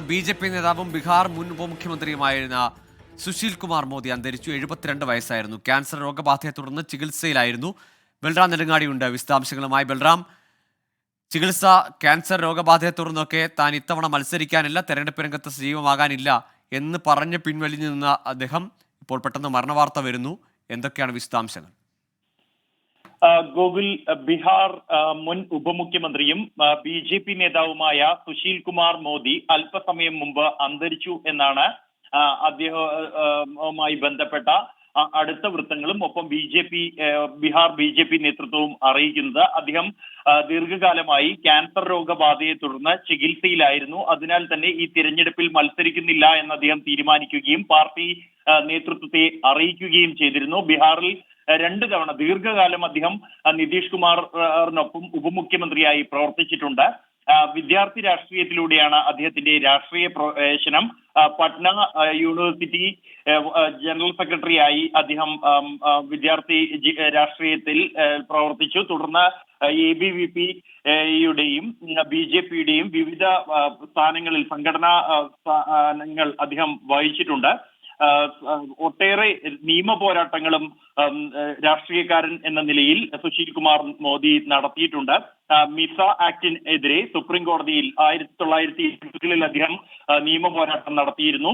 BJP നേതാവും ബീഹാർ മുൻ ഉപമുഖ്യമന്ത്രിയുമായിരുന്ന സുശീൽ കുമാർ മോദി അന്തരിച്ചു. 72 വയസ്സായിരുന്നു. ക്യാൻസർ രോഗബാധയെ തുടർന്ന് ചികിത്സയിലായിരുന്നു. ബൽറാം നെടുങ്ങാടിയുണ്ട് വിശദാംശങ്ങളുമായി. ബൽറാം, ചികിത്സ, ക്യാൻസർ രോഗബാധയെ തുടർന്നൊക്കെ താൻ ഇത്തവണ മത്സരിക്കാനില്ല, തെരഞ്ഞെടുപ്പ് രംഗത്ത് സജീവമാകാനില്ല എന്ന് പറഞ്ഞ് പിൻവലിഞ്ഞു നിന്ന അദ്ദേഹം ഇപ്പോൾ പെട്ടെന്ന് മരണവാർത്ത വരുന്നു. എന്തൊക്കെയാണ് വിശദാംശങ്ങൾ? ഗോകുൽ, ബീഹാർ മുൻ ഉപമുഖ്യമന്ത്രിയും ബി.ജെ.പി നേതാവുമായ സുശീൽ കുമാർ മോദി അല്പസമയം മുമ്പ് അന്തരിച്ചു എന്നാണ് അദ്ദേഹവുമായി ബന്ധപ്പെട്ട അടുത്ത വൃത്തങ്ങളും ഒപ്പം ബീഹാർ ബി.ജെ.പി നേതൃത്വവും അറിയിക്കുന്നത്. അദ്ദേഹം ദീർഘകാലമായി ക്യാൻസർ രോഗബാധയെ തുടർന്ന് ചികിത്സയിലായിരുന്നു. അതിനാൽ തന്നെ ഈ തിരഞ്ഞെടുപ്പിൽ മത്സരിക്കുന്നില്ല എന്ന് അദ്ദേഹം തീരുമാനിക്കുകയും പാർട്ടി നേതൃത്വത്തെ അറിയിക്കുകയും ചെയ്തിരുന്നു. ബീഹാറിൽ 2 തവണ ദീർഘകാലം അദ്ദേഹം നിതീഷ് കുമാറിനൊപ്പം ഉപമുഖ്യമന്ത്രിയായി പ്രവർത്തിച്ചിട്ടുണ്ട്. വിദ്യാർത്ഥി രാഷ്ട്രീയത്തിലൂടെയാണ് അദ്ദേഹത്തിന്റെ രാഷ്ട്രീയ പ്രവേശനം. പട്ന യൂണിവേഴ്സിറ്റി ജനറൽ സെക്രട്ടറിയായി അദ്ദേഹം വിദ്യാർത്ഥി രാഷ്ട്രീയത്തിൽ പ്രവർത്തിച്ചു. തുടർന്ന് ABVP-യുടെയും ബി.ജെ.പിയുടെയും വിവിധ സ്ഥാനങ്ങളിൽ സംഘടനാ സ്ഥാനങ്ങൾ അദ്ദേഹം വഹിച്ചിട്ടുണ്ട്. ഒട്ടേറെ നിയമ പോരാട്ടങ്ങളും രാഷ്ട്രീയക്കാരൻ എന്ന നിലയിൽ സുശീൽ കുമാർ മോദി നടത്തിയിട്ടുണ്ട്. മിസ ആക്ടിനെതിരെ സുപ്രീം കോടതിയിൽ 1970-കളിൽ അദ്ദേഹം നിയമ പോരാട്ടം നടത്തിയിരുന്നു.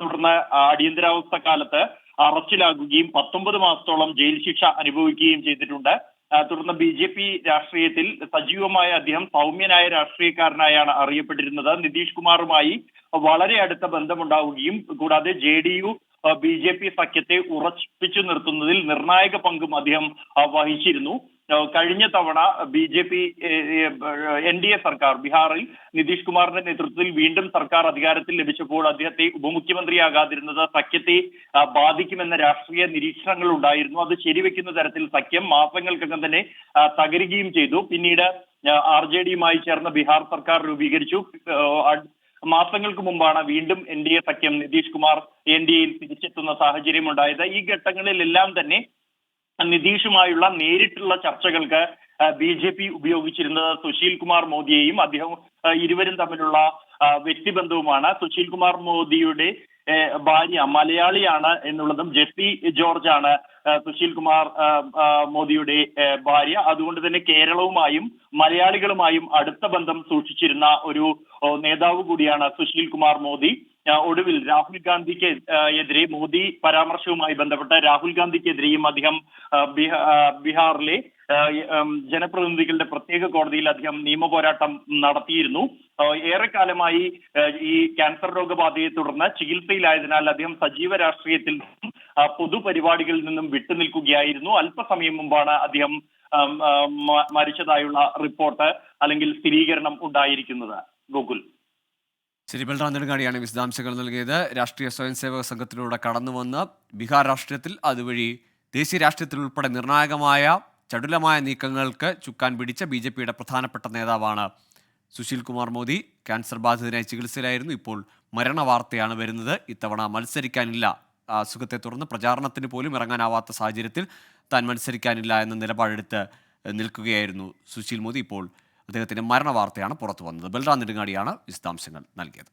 തുടർന്ന് അടിയന്തരാവസ്ഥ കാലത്ത് അറസ്റ്റിലാകുകയും 19 മാസത്തോളം ജയിൽ ശിക്ഷ അനുഭവിക്കുകയും ചെയ്തിട്ടുണ്ട്. തുടർന്ന് ബി.ജെ.പി രാഷ്ട്രീയത്തിൽ സജീവമായ അദ്ദേഹം സൗമ്യനായ രാഷ്ട്രീയക്കാരനായാണ് അറിയപ്പെട്ടിരുന്നത്. നിതീഷ് കുമാറുമായി വളരെ അടുത്ത ബന്ധമുണ്ടാവുകയും കൂടാതെ JDU ബി.ജെ.പി സഖ്യത്തെ ഉറപ്പിച്ചു നിർത്തുന്നതിൽ നിർണായക പങ്കും അദ്ദേഹം വഹിച്ചിരുന്നു. കഴിഞ്ഞ തവണ ബി.ജെ.പി NDA സർക്കാർ ബീഹാറിൽ നിതീഷ് കുമാറിന്റെ നേതൃത്വത്തിൽ വീണ്ടും സർക്കാർ അധികാരത്തിൽ ലഭിച്ചപ്പോൾ അദ്ദേഹത്തെ ഉപമുഖ്യമന്ത്രിയാകാതിരുന്നത് സഖ്യത്തെ ബാധിക്കുമെന്ന രാഷ്ട്രീയ നിരീക്ഷണങ്ങൾ ഉണ്ടായിരുന്നു. അത് ശരിവെക്കുന്ന തരത്തിൽ സഖ്യം മാസങ്ങൾക്കകം തന്നെ തകരുകയും ചെയ്തു. പിന്നീട് RJD-യുമായി ചേർന്ന ബീഹാർ സർക്കാർ രൂപീകരിച്ചു. മാസങ്ങൾക്ക് മുമ്പാണ് വീണ്ടും NDA സഖ്യം നിതീഷ് കുമാർ NDAയിൽ തിരിച്ചെത്തുന്ന സാഹചര്യം ഉണ്ടായത്. ഈ ഘട്ടങ്ങളിലെല്ലാം തന്നെ നിതീഷുമായുള്ള നേരിട്ടുള്ള ചർച്ചകൾക്ക് ബി.ജെ.പി ഉപയോഗിച്ചിരുന്നത് സുശീൽ കുമാർ മോദിയെയും അദ്ദേഹം ഇരുവരും തമ്മിലുള്ള വ്യക്തിബന്ധവുമാണ്. സുശീൽ കുമാർ മോദിയുടെ ഭാര്യ മലയാളിയാണ് എന്നുള്ളതും ജെസ്സി ജോർജ് ആണ് സുശീൽ കുമാർ മോദിയുടെ ഭാര്യ. അതുകൊണ്ട് തന്നെ കേരളവുമായും മലയാളികളുമായും അടുത്ത ബന്ധം സൂക്ഷിച്ചിരുന്ന ഒരു നേതാവ് കൂടിയാണ് സുശീൽ കുമാർ മോദി. ഒടുവിൽ രാഹുൽ ഗാന്ധിക്ക് എതിരെ മോദി പരാമർശവുമായി ബന്ധപ്പെട്ട് രാഹുൽ ഗാന്ധിക്കെതിരെയും അദ്ദേഹം ബീഹാറിലെ ജനപ്രതിനിധികളുടെ പ്രത്യേക കോടതിയിൽ അദ്ദേഹം നിയമ പോരാട്ടം നടത്തിയിരുന്നു. ഏറെക്കാലമായി ഈ ക്യാൻസർ രോഗബാധയെ തുടർന്ന് ചികിത്സയിലായതിനാൽ അദ്ദേഹം സജീവ രാഷ്ട്രീയത്തിൽ നിന്നും പൊതുപരിപാടികളിൽ നിന്നും വിട്ടുനിൽക്കുകയായിരുന്നു. അല്പസമയം മുമ്പാണ് അദ്ദേഹം മരിച്ചതായുള്ള റിപ്പോർട്ട് അല്ലെങ്കിൽ സ്ഥിരീകരണം ഉണ്ടായിരിക്കുന്നത്. ഗോകുൽ, ശരി, ബൽറാം നെടുങ്ങാടിയാണ് വിശദാംശങ്ങൾ നൽകിയത്. രാഷ്ട്രീയ സ്വയംസേവക സംഘത്തിലൂടെ കടന്നുവന്ന് ബീഹാർ രാഷ്ട്രീയത്തിൽ അതുവഴി ദേശീയ രാഷ്ട്രീയത്തിൽ ഉൾപ്പെടെ നിർണായകമായ ചടുലമായ നീക്കങ്ങൾക്ക് ചുക്കാൻ പിടിച്ച ബി.ജെ.പിയുടെ പ്രധാനപ്പെട്ട നേതാവാണ് സുശീൽ കുമാർ മോദി. ക്യാൻസർ ബാധിതനായി ചികിത്സയിലായിരുന്നു. ഇപ്പോൾ മരണവാർത്തയാണ് വരുന്നത്. ഇത്തവണ മത്സരിക്കാനില്ല, അസുഖത്തെ തുടർന്ന് പ്രചാരണത്തിന് പോലും ഇറങ്ങാനാവാത്ത സാഹചര്യത്തിൽ താൻ മത്സരിക്കാനില്ല എന്ന നിലപാടെടുത്ത് നിൽക്കുകയായിരുന്നു സുശീൽ മോദി. ഇപ്പോൾ അദ്ദേഹത്തിൻ്റെ മരണവാർത്തയാണ് പുറത്തു വന്നത്. ബൽറാം നെടുങ്ങാടിയാണ് വിശദാംശങ്ങൾ നൽകിയത്.